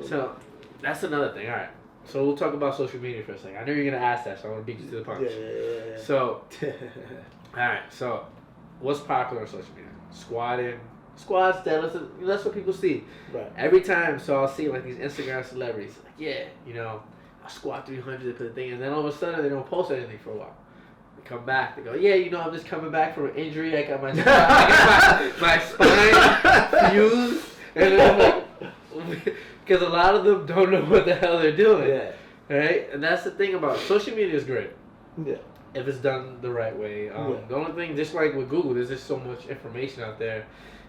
So that's another thing. All right. So we'll talk about social media for a second. I knew you were gonna ask that, so I want to beat you to the punch. Yeah. So, all right. So, what's popular on social media? Squatting, squats. That's what people see. Right. Every time, so I'll see like these Instagram celebrities, like, yeah, I squat 300 for the thing, and then all of a sudden they don't post anything for a while. They come back, they go, yeah, I'm just coming back from an injury. I got my my spine fused, and then I'm like, because a lot of them don't know what the hell they're doing. Yeah. Right? And that's the thing about social media is great. Yeah. If it's done the right way. The only thing, just like with Google, there's just so much information out there.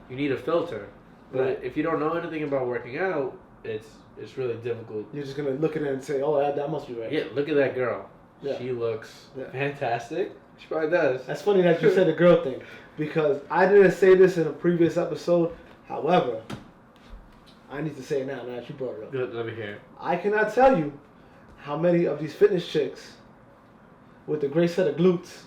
You need a filter. But if you don't know anything about working out, it's really difficult. You're just going to look at it and say, oh, that must be right. Yeah, look at that girl. Yeah. She looks fantastic. She probably does. That's funny that you said the girl thing, because I didn't say this in a previous episode. However, I need to say it now that you brought it up. Good, let me hear it. I cannot tell you how many of these fitness chicks with a great set of glutes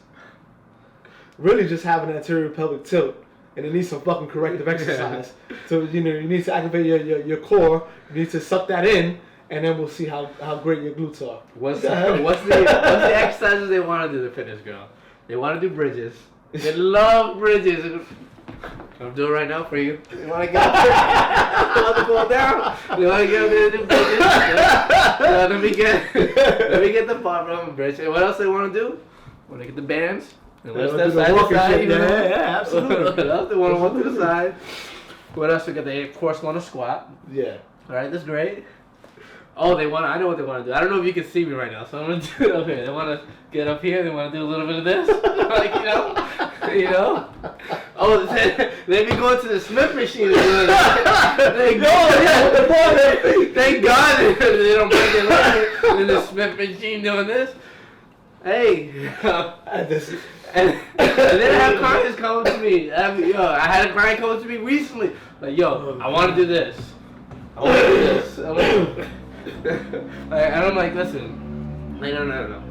really just have an anterior pelvic tilt, and it needs some fucking corrective exercise. So you need to activate your core. You need to suck that in, and then we'll see how great your glutes are. What's the exercises they want to do? The fitness girl, they want to do bridges. They love bridges. I'm doing it right now for you. You want to get up there? You want to go down? You want to get up there and do bridges? Let me get the bottom bridge. And what else they want to do? Want to get the bands? And let's step side to side. Yeah, absolutely. What else they want to walk to the side? What else we got? They of course want to squat. Yeah. All right, that's great. Oh, I know what they want to do. I don't know if you can see me right now, so I'm going to do it up here. They want to get up here. They want to do a little bit of this. Oh, they be going to the Smith machine and doing that. Thank God they don't break their leg in the Smith machine doing this. Hey. And then I have clients come to me. I had a client come to me recently. Like, I want to do this. I want to do this. And I'm like, listen, no.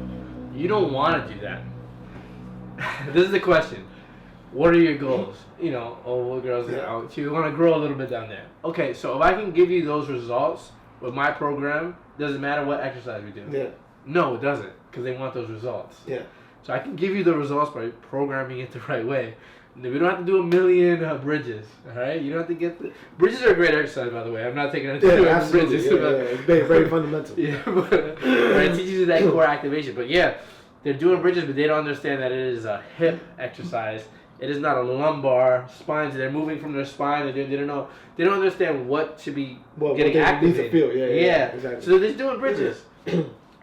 You don't want to do that. This is the question. What are your goals? What girls, you want to grow a little bit down there. Okay, so if I can give you those results with my program, doesn't matter what exercise we do. Yeah. No, it doesn't, because they want those results. Yeah. So I can give you the results by programming it the right way. We don't have to do a million bridges, all right? You don't have to get bridges are a great exercise, by the way. I'm not taking anything away from bridges. Yeah, it's very, very fundamental. Yeah, but it teaches you that core activation. But yeah, they're doing bridges, but they don't understand that it is a hip exercise. It is not a lumbar spine. So they're moving from their spine, and they don't know. They don't understand what should be getting activated. Need to feel. Yeah, exactly. So they're just doing bridges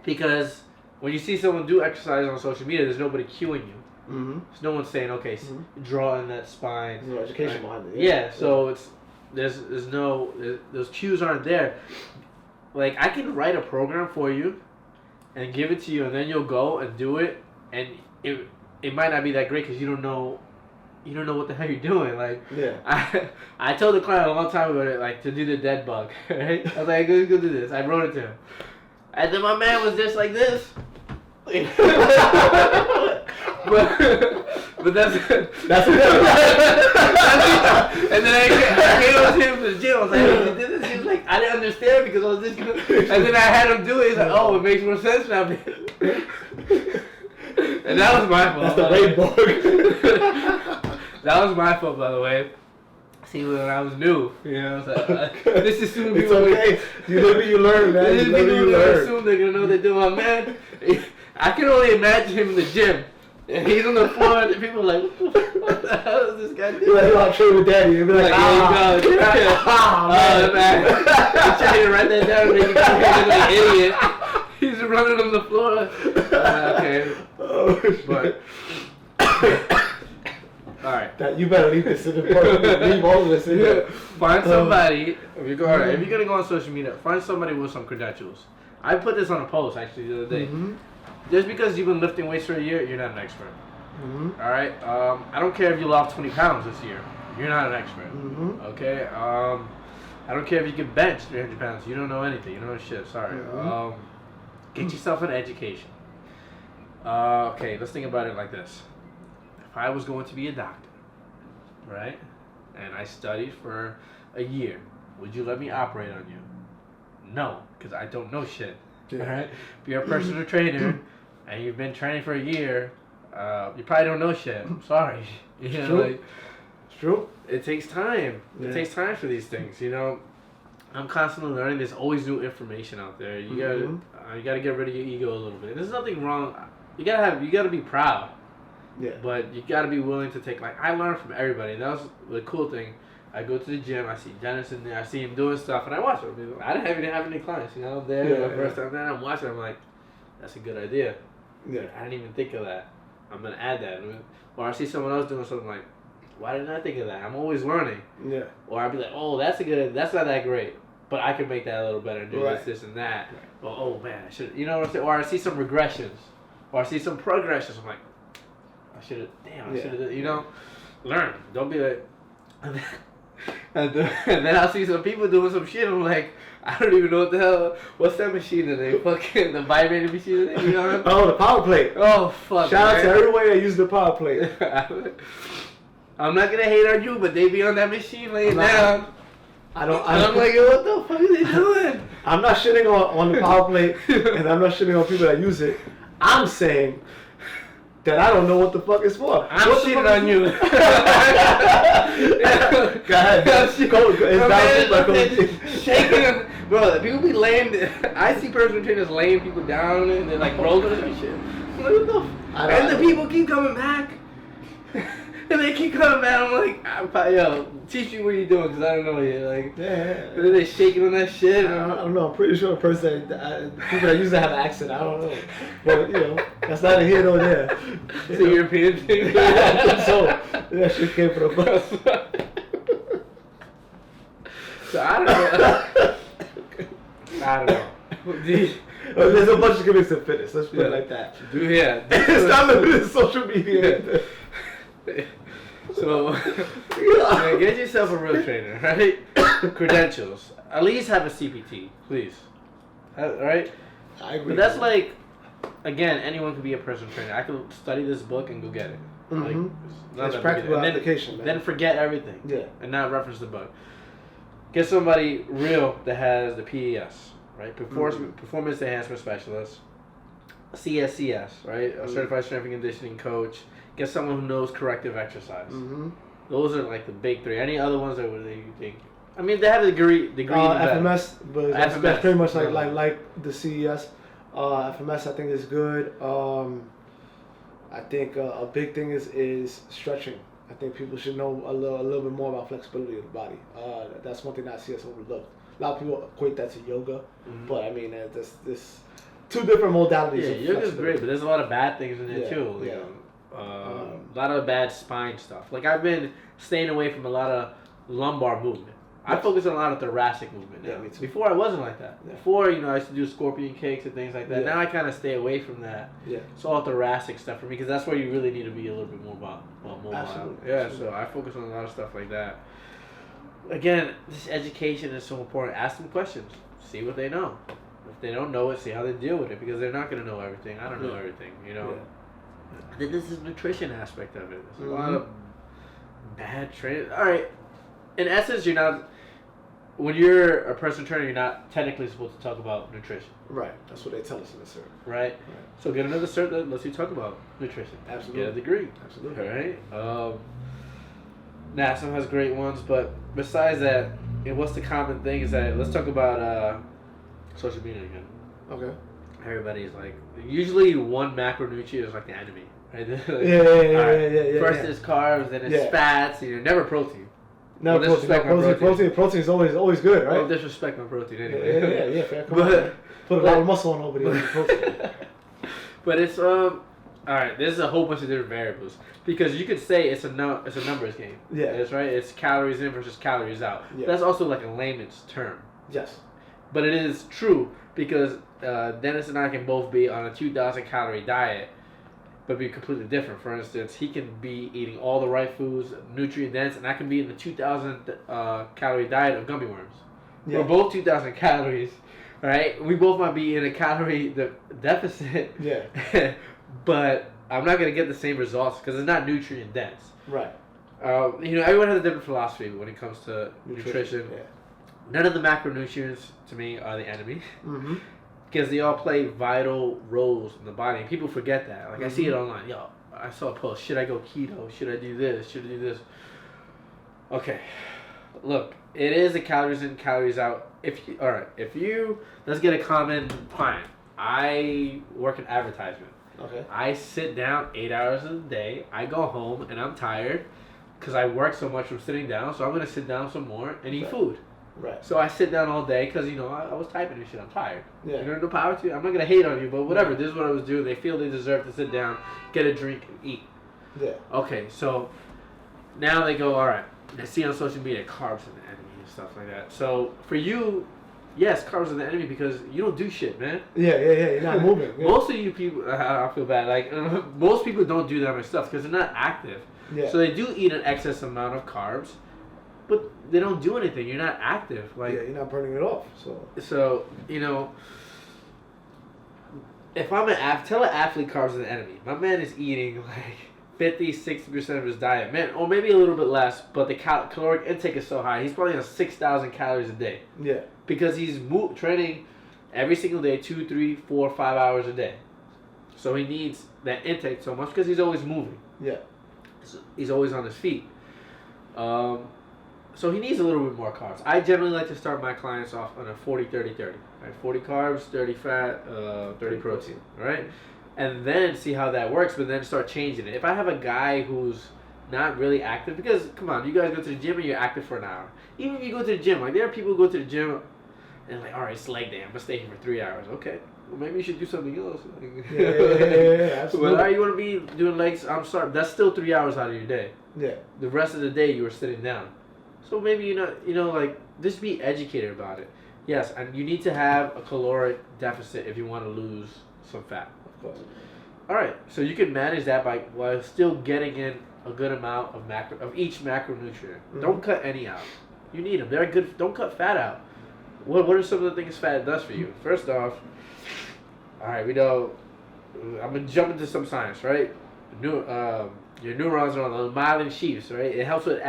because when you see someone do exercise on social media, there's nobody cueing you. Mm-hmm. So no one's saying, okay, draw in that spine. There's no education behind it. Yeah, so there's those cues aren't there. Like, I can write a program for you and give it to you, and then you'll go and do it, and it might not be that great because you don't know what the hell you're doing. Like, I told the client a long time ago, like, to do the dead bug, right? I was like, let's go do this. I wrote it to him. And then my man was just like this. but that's it. And then I came up to him to the gym. I was like, hey, you did this? He was like, I didn't understand because I was just good. And then I had him do it. He's like, oh, it makes more sense now. And that was my fault. That's the rainbow. That was my fault, by the way. See, when I was new, I was like, this is soon people. It's okay. You live and you learn, man. You live and you learn. Soon they're gonna know what they're doing, man. I can only imagine him in the gym. And he's on the floor, and people are like, what the hell is this guy doing? You're like, training with daddy. You'll be like, there you go. Man. He's trying to write that down and make you look like an idiot. He's running on the floor. Okay. But, all right. You better leave this in the part. Leave all of this in there. Find somebody. If you're gonna go on social media, find somebody with some credentials. I put this on a post actually the other day. Mm-hmm. Just because you've been lifting weights for a year, you're not an expert. Mm-hmm. All right. I don't care if you lost 20 pounds this year. You're not an expert. Mm-hmm. Okay. I don't care if you can bench 300 pounds. You don't know anything. You don't know shit. Sorry. Mm-hmm. Get yourself an education. Okay. Let's think about it like this. If I was going to be a doctor, right, and I studied for a year, would you let me operate on you? know, because I don't know shit. Yeah. All right? If you're a personal trainer and you've been training for a year, you probably don't know shit. I'm sorry. You know, True. like, It's true. it takes time. Yeah. It takes time for these things. You know, I'm constantly learning. There's always new information out there. You gotta get rid of your ego a little bit. There's nothing wrong. You gotta be proud. Yeah. But you gotta be willing to take. Like, I learned from everybody. And that was the cool thing. I go to the gym. I see Dennis in there. I see him doing stuff, and I watch him. I didn't even have any clients. You know, there the first time. Then I'm watching. I'm like, that's a good idea. Yeah. I didn't even think of that. I'm gonna add that. Or I see someone else doing something like, why didn't I think of that? I'm always learning. Yeah. Or I'd be like, oh, that's not that great, but I can make that a little better and do this and that. Right. Or, oh man, I should, you know what I'm saying? Or I see some regressions, or I see some progressions. I'm like, I should have, you know, learn. Don't be like, and then I'll see some people doing some shit. I'm like, I don't even know what the hell. What's that machine that they fucking the vibrating machine? That they, you know? Oh, the power plate. Oh fuck! Shout out to everybody that used the power plate. I'm not gonna hate on you, but they be on that machine laying down. I'm like, what the fuck are they doing? I'm not shitting on the power plate, and I'm not shitting on people that use it. I'm saying that I don't know what the fuck it's for. I'm shitting on you. Go ahead. Shaking. Bro, people be laying. I see personal trainers laying people down and they're like rolling and shit. I'm like, what the fuck? And the people keep coming back. And they keep coming back. I'm like, yo, teach me what you're doing because I don't know yet. Like, and then they shaking on that shit. I don't know. I'm pretty sure the person, people that used to have an accent. I don't know, but you know, that's not a here nor there. It's a European thing. I think so. That shit came from the bus. So I don't know. I don't know. There's a bunch of gimmicks in fitness. Let's put it like that. Yeah. It's not limited to social media. So, get yourself a real trainer, right? Credentials. At least have a CPT, please. Right? I agree. But that's like, again, anyone can be a personal trainer. I can study this book and go get it. Mm-hmm. Like, it's practical application, man. Then forget everything. Yeah. And not reference the book. Get somebody real that has the PES, right? Performance Enhancement Specialist. CSCS, right? A Certified Strength and Conditioning Coach. Get someone who knows corrective exercise. Mm-hmm. Those are like the big three. Any other ones that you think? I mean, they have a degree. FMS, but that's pretty much like the CES. FMS, I think is good. I think a big thing is stretching. I think people should know a little bit more about flexibility of the body. That's one thing that I see as overlooked. A lot of people equate that to yoga, but I mean, there's two different modalities. Yeah, yoga's great, but there's a lot of bad things in there too. Yeah. A lot of bad spine stuff. Like, I've been staying away from a lot of lumbar movement. I focus on a lot of thoracic movement now. Yeah, me too. Before I wasn't like that. Yeah. Before, I used to do scorpion kicks and things like that. Yeah. Now I kind of stay away from that. Yeah. It's all thoracic stuff for me because that's where you really need to be a little bit more mobile. Absolutely. Yeah, Absolutely. so I focus on a lot of stuff like that. Again, this education is so important. Ask them questions. See what they know. If they don't know it, see how they deal with it because they're not going to know everything. I don't know everything, you know. Yeah. Then there's the nutrition aspect of it. There's a lot of bad training. All right. In essence, you're not, when you're a personal trainer, you're not technically supposed to talk about nutrition. Right. That's what they tell us in the cert. Right? So get another cert that lets you talk about nutrition. Absolutely. Get a degree. Absolutely. All right? NASA has great ones, but besides that, what's the common thing is that, let's talk about social media again. Okay. Everybody's like, usually one macronutrient is like the enemy. Right? Yeah. First it's carbs, then it's fats, never protein. No, protein is always good, right? Don't disrespect my protein anyway. Yeah, fair. Put a lot of muscle on over there. Protein. But it's alright, there's a whole bunch of different variables. Because you could say it's a numbers game. Yeah. That's right. It's calories in versus calories out. Yeah. That's also like a layman's term. Yes. But it is true because Dennis and I can both be on a 2,000 calorie diet, but be completely different. For instance, he can be eating all the right foods, nutrient dense, and I can be in the 2,000 calorie diet of gummy worms. Yeah. We're both 2,000 calories, right? We both might be in a calorie deficit. Yeah. But I'm not gonna get the same results because it's not nutrient dense. Right. Everyone has a different philosophy when it comes to nutrition. Yeah. None of the macronutrients to me are the enemy. Mm-hmm. Because they all play vital roles in the body. And people forget that. Like, I see it Mm-hmm. online. Yo, I saw a post. Should I go keto? Should I do this? Should I do this? Okay. Look, it is a calories in, calories out. If you, let's get a common client. I work in advertisement. Okay. I sit down 8 hours a day. I go home and I'm tired because I work so much from sitting down. So I'm going to sit down some more and eat food. Right. So I sit down all day because, I was typing and shit. I'm tired. Yeah. You're going to do power to you. I'm not going to hate on you, but whatever. This is what I was doing. They feel they deserve to sit down, get a drink, and eat. Yeah. Okay, so now they go, all right. They see on social media carbs are the enemy and stuff like that. So for you, yes, carbs are the enemy because you don't do shit, man. Yeah. You're not moving. Yeah. Most of you people, I feel bad. Like most people don't do that much stuff because they're not active. Yeah. So they do eat an excess amount of carbs, but they don't do anything. You're not active. Like you're not burning it off. So if I'm tell an athlete carbs are the enemy. My man is eating like 50-60% of his diet, man, or maybe a little bit less, but the caloric intake is so high. He's probably on 6,000 calories a day. Yeah. Because he's training every single day, 2, 3, 4, 5 hours a day. So he needs that intake so much because he's always moving. Yeah. So he's always on his feet. So he needs a little bit more carbs. I generally like to start my clients off on a 40-30-30. Right? 40 carbs, 30 fat, 30 protein. Right? And then see how that works, but then start changing it. If I have a guy who's not really active, because, come on, you guys go to the gym and you're active for an hour. Even if you go to the gym, like there are people who go to the gym and like, all right, it's leg day, I'm going to stay here for 3 hours. Okay, well, maybe you should do something else. Yeah, absolutely. Well, you want to be doing legs, I'm sorry, that's still 3 hours out of your day. Yeah. The rest of the day you were sitting down. So maybe, just be educated about it. Yes, and you need to have a caloric deficit if you want to lose some fat. Of course. All right, so you can manage that while still getting in a good amount of each macronutrient. Mm-hmm. Don't cut any out. You need them. They're good. Don't cut fat out. What are some of the things fat does for you? First off, all right, we know. I'm gonna jump into some science, right? Your neurons are on the myelin sheaths, right? It helps with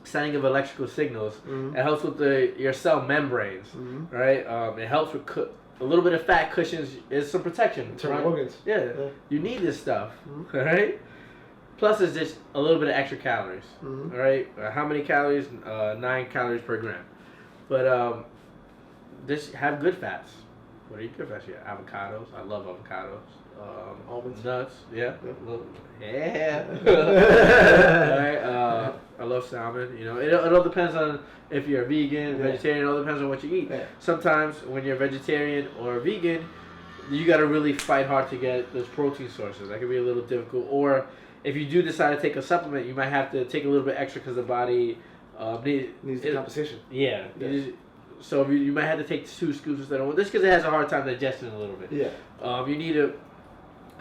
sending of electrical signals. Mm-hmm. It helps with your cell membranes, mm-hmm. right? It helps with a little bit of fat cushions is some protection. Internal organs. Yeah, you need this stuff, mm-hmm. right? Plus, it's just a little bit of extra calories, mm-hmm. all right? How many calories? 9 calories per gram. But just have good fats. What are your good fats? Yeah, avocados. I love avocados. Almonds. Nuts. Yeah. Yeah. Right. I love salmon. It all depends on if you're a vegan, vegetarian. It all depends on what you eat. Yeah. Sometimes when you're vegetarian or vegan, you got to really fight hard to get those protein sources. That can be a little difficult. Or if you do decide to take a supplement, you might have to take a little bit extra because the body needs the compensation. Yeah. So you might have to take 2 scoops instead of 1. Just because it has a hard time digesting a little bit. Yeah. You need to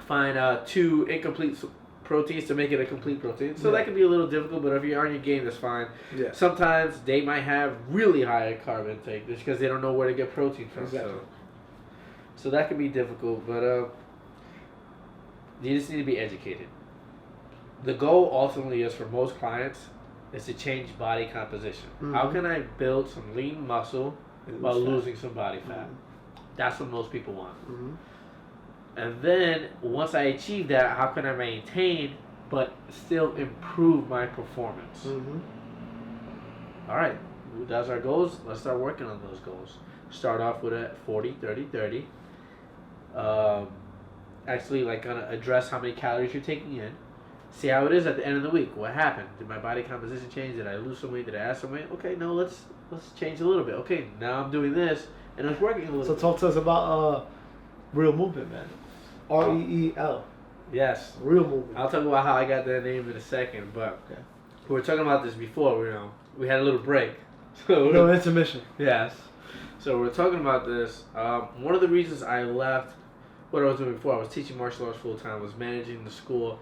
find 2 incomplete proteins to make it a complete protein. So that can be a little difficult, but if you're on your game, that's fine. Yeah. Sometimes they might have really high carb intake just because they don't know where to get protein from. Exactly. So that can be difficult, but you just need to be educated. The goal ultimately is for most clients is to change body composition. Mm-hmm. How can I build some lean muscle while losing some body fat? Mm-hmm. That's what most people want. Mm-hmm. And then once I achieve that, how can I maintain but still improve my performance? Mm-hmm. All right, that's our goals. Let's start working on those goals. Start off with a 40-30-30. Actually, gonna address how many calories you're taking in. See how it is at the end of the week. What happened? Did my body composition change? Did I lose some weight? Did I add some weight? Okay, no, let's change a little bit. Okay, now I'm doing this, and it's working a little bit. So talk to us about Real Movement, man. REEL. Yes. Real Movement. I'll talk about how I got that name in a second, but we were talking about this before. We had a little break. No intermission. Yes. So we're talking about this. One of the reasons I left what I was doing before, I was teaching martial arts full time, was managing the school.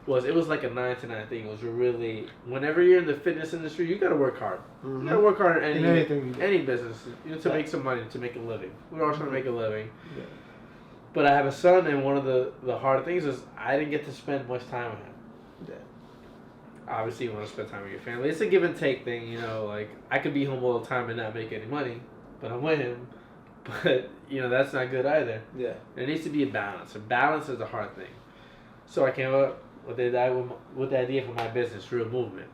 It was like a 9 to 9 thing. It was really, whenever you're in the fitness industry, you gotta work hard. Mm-hmm. You gotta work hard in anything, any business, to make some money, to make a living. We're all trying to make a living. Yeah. But I have a son, and one of the hard things is I didn't get to spend much time with him. Yeah. obviously you want to spend time with your family. It's a give and take thing, you know. Like I could be home all the time and not make any money, but I'm with him. But you know that's not good either. Yeah. There needs to be a balance. And balance is a hard thing. So I came up with the idea for my business, Real Movement.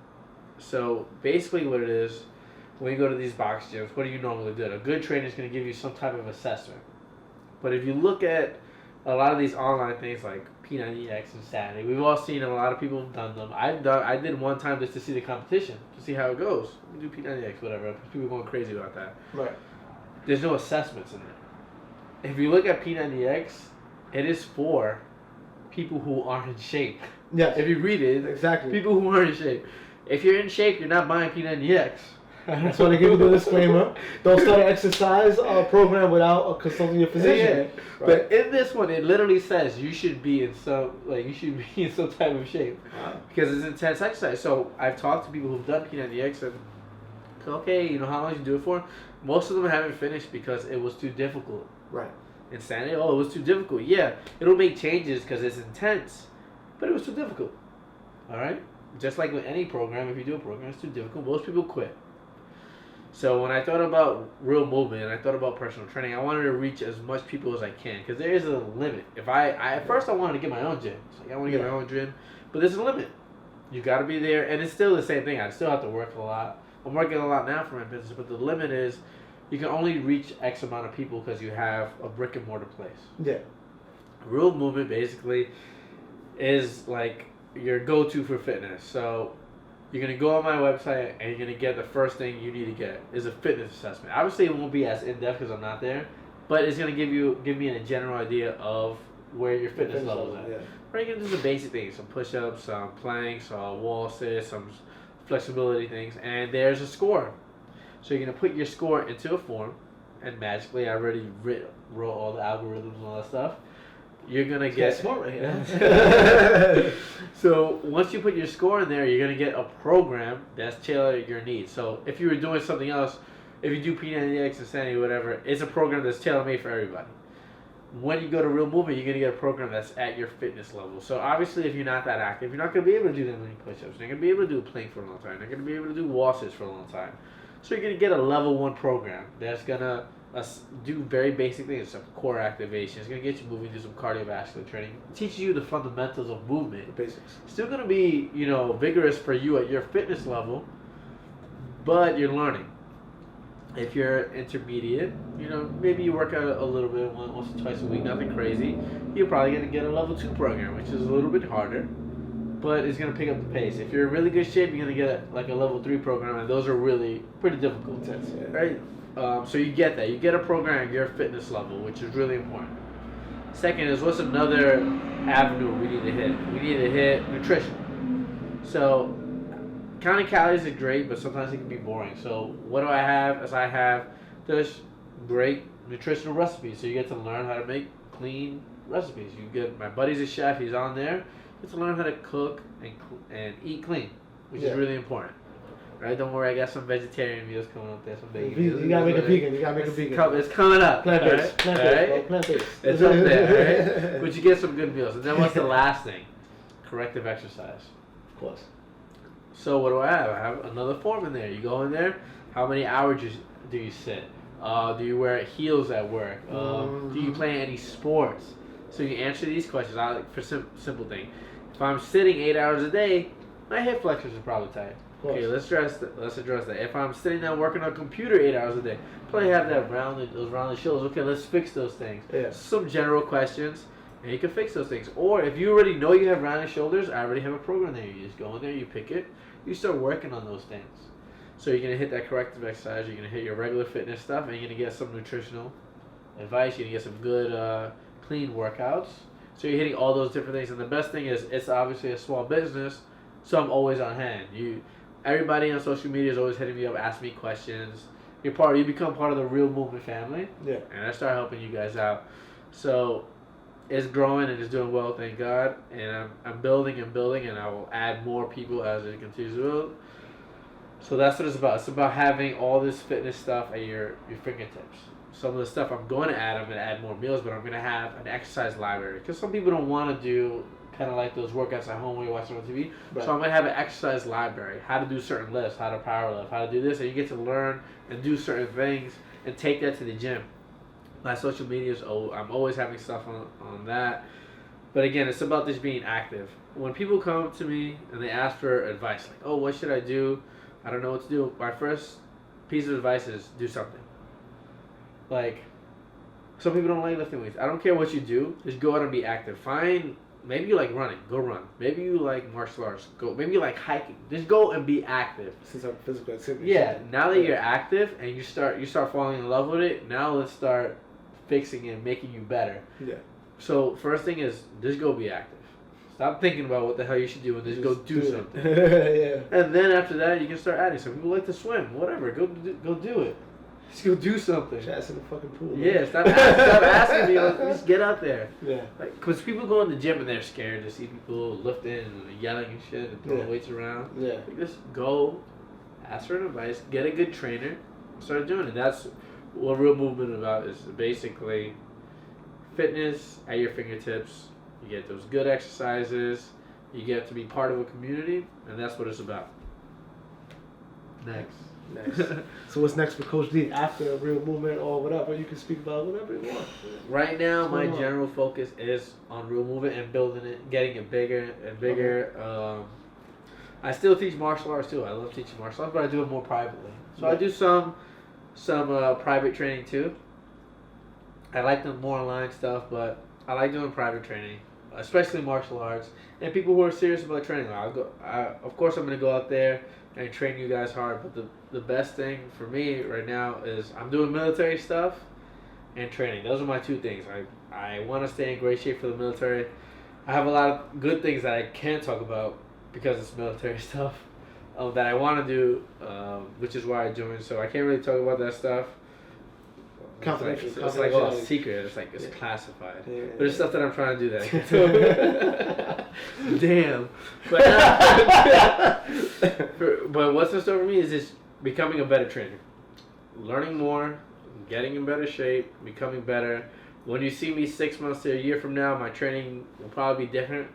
So basically, what it is, when you go to these box gyms, what do you normally do? A good trainer is going to give you some type of assessment. But if you look at a lot of these online things like P90X and Saturday, we've all seen them. A lot of people have done them. I did one time just to see the competition, to see how it goes. We do P90X, whatever. People are going crazy about that. Right. There's no assessments in it. If you look at P90X, it is for people who aren't in shape. Yes. If you read it, exactly. People who aren't in shape. If you're in shape, you're not buying P90X. That's why they give you the disclaimer. Don't start an exercise program without consulting your physician. Yeah. Right. But in this one, it literally says you should be in some type of shape because it's intense exercise. So I've talked to people who've done P90X and okay, you know how long did you do it for? Most of them haven't finished because it was too difficult. Right. Insanity. Oh, it was too difficult. Yeah, it'll make changes because it's intense, but it was too difficult. All right. Just like with any program, if you do a program, it's too difficult. Most people quit. So when I thought about Real Movement and I thought about personal training, I wanted to reach as much people as I can because there is a limit. If I at first I wanted to get my own gym. It's like I want to get my own gym, but there's a limit. You got to be there, and it's still the same thing. I still have to work a lot. I'm working a lot now for my business, but the limit is you can only reach X amount of people because you have a brick and mortar place. Yeah. Real Movement basically is like your go-to for fitness. So you're going to go on my website and you're going to get the first thing you need to get is a fitness assessment. Obviously, it won't be as in-depth because I'm not there, but it's going to give me a general idea of where your fitness level is at. Yeah. Right, you can do the basic things, some push-ups, some planks, wall sits, some flexibility things, and there's a score. So you're going to put your score into a form, and magically, I already wrote all the algorithms and all that stuff. You're going to get... smart right here. So once you put your score in there, you're going to get a program that's tailored to your needs. So if you were doing something else, if you do P90X, Insanity, whatever, it's a program that's tailor-made for everybody. When you go to Real Movement, you're going to get a program that's at your fitness level. So obviously, if you're not that active, you're not going to be able to do that many push-ups. You're not going to be able to do a plank for a long time. You're not going to be able to do wall sits for a long time. So you're going to get a level 1 program that's going to do very basic things, some core activation. It's going to get you moving, do some cardiovascular training. It teaches you the fundamentals of movement. The basics. Still going to be, vigorous for you at your fitness level, but you're learning. If you're intermediate, maybe you work out a little bit once or twice a week, nothing crazy. You're probably going to get a level 2 program, which is a little bit harder, but it's going to pick up the pace. If you're in really good shape, you're going to get like a level 3 program, and those are really pretty difficult. Intense, yeah. Right? So you get that. You get a program at your fitness level, which is really important. Second is, what's another avenue we need to hit? We need to hit nutrition. So counting calories is great, but sometimes it can be boring. So what do I have? There's great nutritional recipes. So you get to learn how to make clean recipes. My buddy's a chef. He's on there. You get to learn how to cook and eat clean, which is really important. Right? Don't worry, I got some vegetarian meals coming up there. Some vegan meals. You gotta make a vegan. It's coming up. Plant-based. Right? Plant-based. It's up there, right? But you get some good meals. And then what's the last thing? Corrective exercise. Of course. So what do I have? I have another form in there. You go in there. How many hours do you sit? Do you wear heels at work? Do you play any sports? So you answer these questions. For simple thing. If I'm sitting 8 hours a day, my hip flexors are probably tight. Okay, let's address that. If I'm sitting down working on a computer 8 hours a day, probably have those rounded shoulders. Okay, let's fix those things. Yeah. Some general questions, and you can fix those things. Or if you already know you have rounded shoulders, I already have a program there. You just go in there, you pick it, you start working on those things. So you're gonna hit that corrective exercise. You're gonna hit your regular fitness stuff, and you're gonna get some nutritional advice. You're gonna get some good, clean workouts. So you're hitting all those different things. And the best thing is, it's obviously a small business, so I'm always on hand. Everybody on social media is always hitting me up, asking me questions. You become part of the Real Movement family. Yeah. And I start helping you guys out. So it's growing and it's doing well, thank God. And I'm building and building, and I will add more people as it continues to build. So that's what it's about. It's about having all this fitness stuff at your fingertips. Some of the stuff I'm going to add more meals, but I'm going to have an exercise library. Because some people don't want to do kind of like those workouts at home when you're watching on TV. Right. So I'm going to have an exercise library, how to do certain lifts, how to power lift, how to do this, and you get to learn and do certain things and take that to the gym. My social media is I'm always having stuff on that. But again, it's about just being active. When people come to me and they ask for advice, like, oh, what should I do? I don't know what to do. My first piece of advice is do something. Like, some people don't like lifting weights. I don't care what you do. Just go out and be active. Maybe you like running. Go run. Maybe you like martial arts. Go. Maybe you like hiking. Just go and be active. Since I'm physical activity. Yeah. Now that you're active and you start falling in love with it, now let's start fixing it and making you better. Yeah. So first thing is just go be active. Stop thinking about what the hell you should do and just go do something. Yeah. And then after that, you can start adding. Some people like to swim. Whatever. Go do it. Just go do something. Just in the fucking pool. Yeah. Stop asking me. Just get out there. Yeah. Like, cause people go in the gym and they're scared to see people lifting and yelling and shit and throwing weights around. Yeah. Like, just go, ask for advice, get a good trainer, start doing it. That's what real movement is about. Is basically fitness at your fingertips. You get those good exercises. You get to be part of a community, and that's what it's about. Next. So what's next for Coach D after a real movement or whatever? You can speak about whatever you want. Right now, my general focus is on real movement and building it, getting it bigger and bigger. I still teach martial arts too. I love teaching martial arts, but I do it more privately. So I do some private training too. I like the more online stuff, but I like doing private training, especially martial arts and people who are serious about training. Of course, I'm gonna go out there and train you guys hard, but the best thing for me right now is I'm doing military stuff and training. Those are my two things. I want to stay in great shape for the military. I have a lot of good things that I can't talk about because it's military stuff that I want to do, which is why I joined. So I can't really talk about that stuff. Confidential. It's like all secret. It's like it's classified. Yeah. But it's stuff that I'm trying to do that I can't do. Damn. But what's in store for me is just becoming a better trainer, learning more, getting in better shape, becoming better. When you see me 6 months to a year from now, my training will probably be different.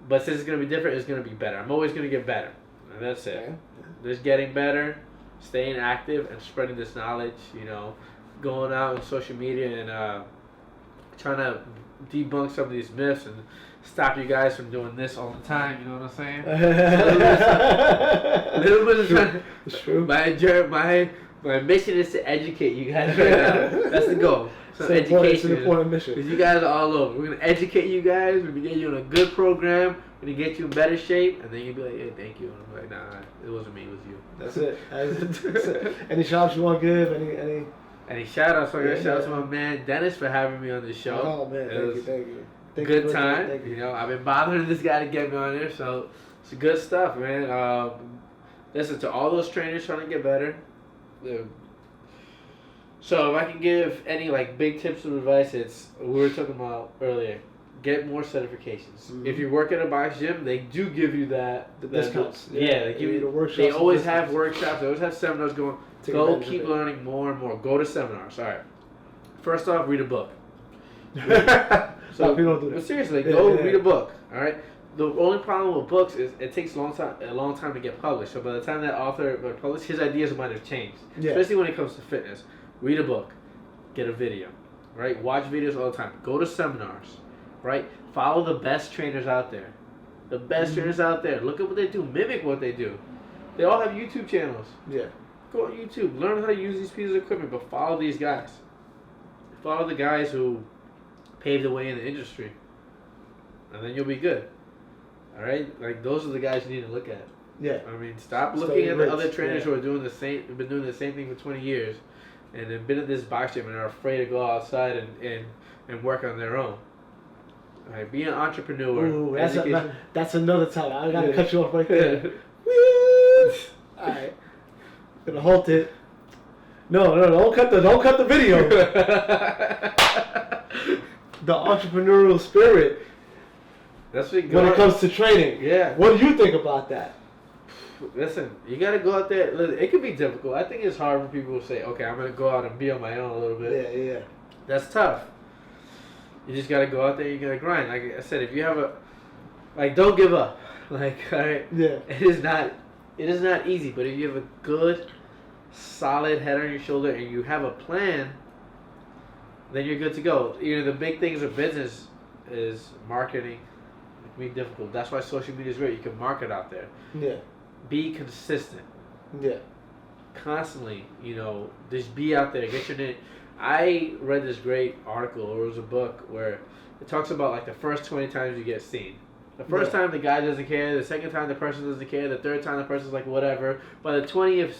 But since it's gonna be different, it's gonna be better. I'm always gonna get better, and that's it. Okay. Just getting better, staying active, and spreading this knowledge. You know, going out on social media and trying to debunk some of these myths and stop you guys from doing this all the time. You know what I'm saying? A little bit of time. It's true. My mission is to educate you guys right now. That's the goal. So education. It's an important mission. Because you guys are all over. We're gonna educate you guys. We're gonna get you in a good program. We're gonna get you in better shape, and then you'll be like, "Hey, thank you." And I'm like, "Nah, it wasn't me. It was you." That's it. That's it. Any shout outs you want to give? Any shout outs? So I got shout out to my man Dennis for having me on the show. Oh man, thank you. Good time. You know, I've been bothering this guy to get me on there, so it's good stuff, man. Listen to all those trainers trying to get better. So if I can give any like big tips of advice, it's we were talking about earlier. Get more certifications. Mm-hmm. If you work at a box gym, they do give you the discounts. Yeah, they give you the workshops. They always have workshops. They always have seminars going. Go keep learning more and more. Go to seminars. All right. First off, read a book. So people don't do that. But seriously, go read a book. All right. The only problem with books is it takes a long time to get published. So by the time that author published, his ideas might have changed. Yeah. Especially when it comes to fitness. Read a book. Get a video. Right. Watch videos all the time. Go to seminars. Right. Follow the best trainers out there. The best trainers out there. Look at what they do. Mimic what they do. They all have YouTube channels. Yeah. Go on YouTube. Learn how to use these pieces of equipment, but follow these guys. Follow the guys who paved the way in the industry, and then you'll be good. All right, like those are the guys you need to look at. Yeah. I mean, stop looking at the other trainers who are doing the same, been doing the same thing for 20 years, and have been at this box gym and are afraid to go outside and work on their own. All right, be an entrepreneur. Ooh, that's another time. I gotta cut you off right there. All right, gonna halt it. No, don't cut the video. The entrepreneurial spirit. That's what when it comes to training. Yeah. What do you think about that? Listen, you gotta go out there. It can be difficult. I think it's hard for people to say, "Okay, I'm gonna go out and be on my own a little bit." Yeah. That's tough. You just gotta go out there. You gotta grind. Like I said, if you have don't give up. Like, all right, Yeah. it is not easy. But if you have a good, solid head on your shoulder and you have a plan, then you're good to go. The big things of business is marketing. It can be difficult. That's why social media is great. You can market out there. Yeah. Be consistent. Yeah. Constantly, just be out there. Get your name. I read this great article, or it was a book, where it talks about like the first 20 times you get seen. The first time the guy doesn't care, the second time the person doesn't care, the third time the person's like whatever. By the 20th,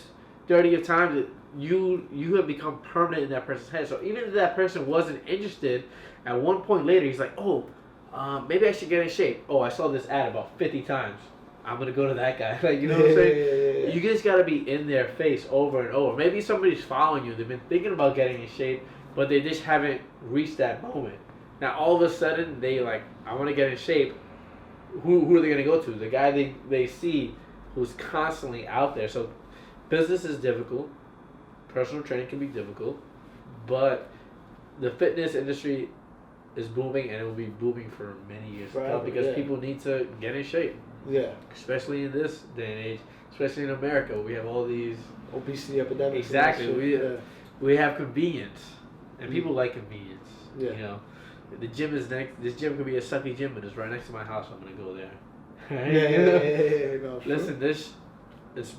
30th time, you have become permanent in that person's head. So even if that person wasn't interested, at one point later, he's like, oh, maybe I should get in shape. Oh, I saw this ad about 50 times. I'm going to go to that guy. Like, you know what I'm saying? Yeah. You just got to be in their face over and over. Maybe somebody's following you. They've been thinking about getting in shape, but they just haven't reached that moment. Now, all of a sudden, they like, I want to get in shape. Who are they going to go to? The guy they see who's constantly out there. So business is difficult. Personal training can be difficult. But the fitness industry is booming, and it will be booming for many years to come because people need to get in shape. Yeah. Especially in this day and age, especially in America, we have all these obesity epidemics. Exactly. We have convenience, and people like convenience. Yeah. The gym is next. This gym could be a sucky gym, but it's right next to my house. I'm gonna go there. Yeah. Listen, this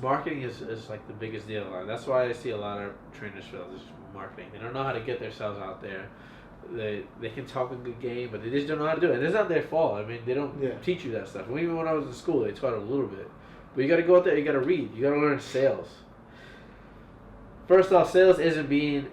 marketing is like the biggest deal. That's why I see a lot of trainers fail. This marketing. They don't know how to get themselves out there. They can talk a good game, but they just don't know how to do it. And it's not their fault. I mean, they don't teach you that stuff. Even when I was in school, they taught it a little bit. But you got to go out there. You got to read. You got to learn sales. First off, sales isn't being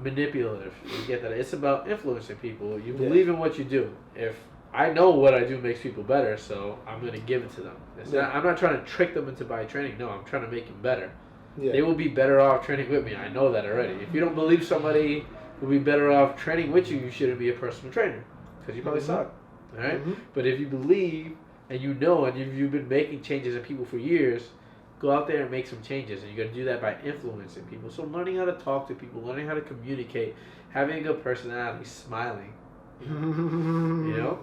manipulative. You get that? It's about influencing people. You believe in what you do. If I know what I do makes people better, so I'm going to give it to them. I'm not trying to trick them into buying training. No, I'm trying to make them better. Yeah. They will be better off training with me. I know that already. If you don't believe somebody will be better off training with you, you shouldn't be a personal trainer because you probably suck. All right? But if you believe and you know and you've been making changes in people for years, go out there and make some changes. And you got to do that by influencing people. So learning how to talk to people, learning how to communicate, having a good personality, smiling. Yeah.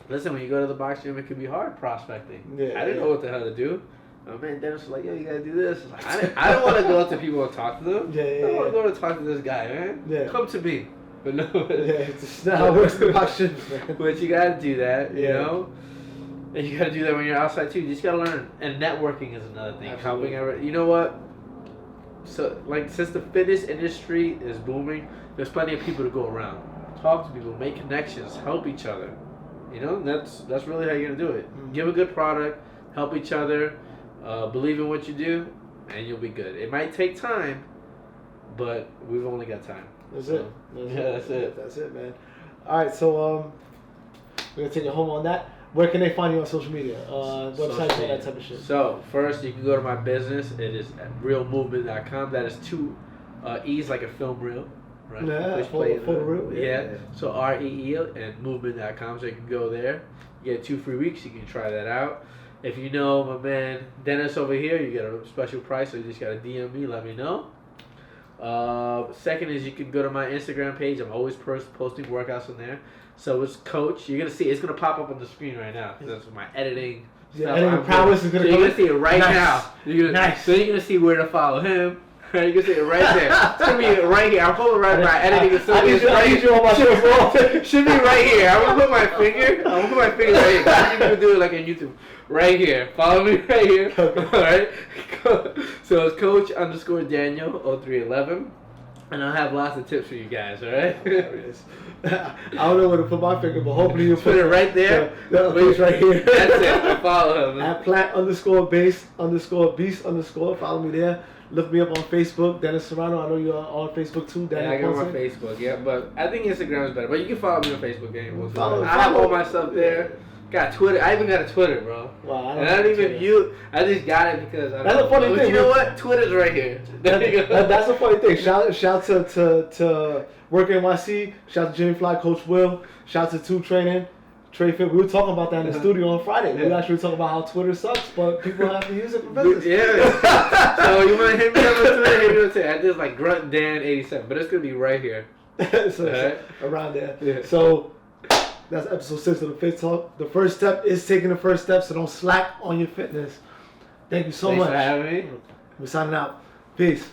Listen, when you go to the box gym, it can be hard prospecting. Yeah, I didn't know what the hell to do. My man Dennis was like, yo, you gotta do this. Like, I don't want to go up to people and talk to them. I want to go to talk to this guy, man. Yeah. Come to me. But no. It's not how it works in the box gym, man. But you gotta do that, you know? And you gotta do that when you're outside too. You just gotta learn. And networking is another thing. Absolutely. Helping you know what? So, like, since the fitness industry is booming, there's plenty of people to go around. Talk to people, make connections, help each other. That's really how you're gonna do it. Give a good product, help each other, believe in what you do, and you'll be good. It might take time, but we've only got time. That's it. That's it, man. All right, so we're gonna take it home on that. Where can they find you on social media? Websites, all that type of shit. So first, you can go to my business. It is at realmovement.com. That is two E's, like a film reel. Right? Yeah, photo reel. Yeah. So REE and movement.com. So you can go there. You get 2 free weeks. You can try that out. If you know my man Dennis over here, you get a special price. So you just gotta DM me. Let me know. Second is you can go to my Instagram page. I'm always posting workouts on there. So it's Coach. You're gonna see it's gonna pop up on the screen right now because that's my editing. Yeah, editing prowess is gonna. So you're gonna see it right now. So you're gonna see where to follow him. You're gonna see it right there. It's gonna be right here. I'm pulling right my editing is I need you on my show. Should be right here. I'm gonna put my finger. right here. I'm gonna do it like on YouTube. Right here. Follow me right here. Alright? So it's Coach_Daniel0311. And I'll have lots of tips for you guys, alright? I don't know where to put my finger, but hopefully you'll put it right there. It's right here. That's it. Follow him. At plant_base_beast_. Follow me there. Look me up on Facebook, Dennis Serrano. I know you're on Facebook too, Daniel Ponce. I got my Facebook, yeah. But I think Instagram is better. But you can follow me on Facebook. I have all my stuff there. Got Twitter. I even got a Twitter, bro. Wow, I don't even use. I just got it because that's a funny thing. You know what? Twitter's right here. That's a funny thing. Shout to Work NYC. Shout to Jimmy Fly, Coach Will. Shout to 2 Training. Trade Fit. We were talking about that in the studio on Friday. We actually talking about how Twitter sucks, but people have to use it for business. Yeah. So you want to hit me up on Twitter? Hit me on Twitter. I just like Grunt Dan 87, but it's gonna be right here. So around there. Yeah. So That's episode 6 of the Fit Talk. The first step is taking the first step, so don't slack on your fitness. Thank you so much. Thanks for having me. We're signing out. Peace.